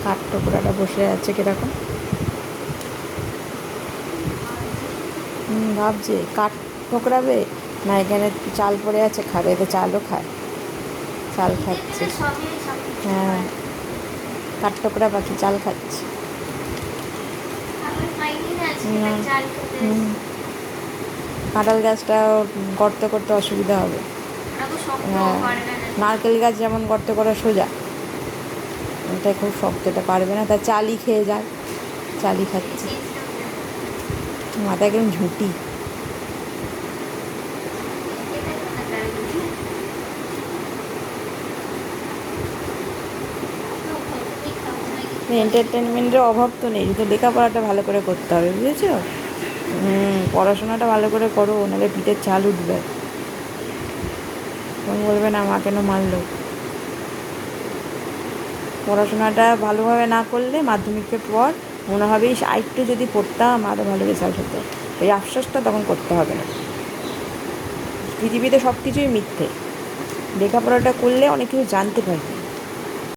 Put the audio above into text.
কাঠ ঠোকরাটা বসে আছে কিরকম। ভাবছি কাঠ ঠোকরাবে না এখানে চাল পড়ে আছে, খাবে তো চালও খায়, চাল খাচ্ছে। হ্যাঁ, কাঠ ঠোকরা পাখি চাল খাচ্ছে। কাঁঠাল গাছটা গর্ত করতে অসুবিধা হবে। হ্যাঁ, নারকেল গাছ যেমন গর্ত করা সোজা, এটা খুব শক্ত, এটা পারবে না, তা চালই খেয়ে যায়, চালই খাচ্ছে। মাথা একদম ঝুঁটি। এন্টারটেনমেন্টের অভাব তো নেই, তো লেখাপড়াটা ভালো করে করতে হবে, বুঝেছো? পড়াশোনাটা ভালো করে করো, নাহলে পিঠের চাল উঠবে। তখন বলবে না মা কেন মারলো। পড়াশোনাটা ভালোভাবে না করলে মাধ্যমিকের পর মনে হবে আরেকটু যদি পড়তাম আরও ভালো রেজাল্ট হতো, এই আফসোসটা তখন করতে হবে না। পৃথিবীতে সব কিছুই মিথ্যে, লেখাপড়াটা করলে অনেক কিছু জানতে পারি।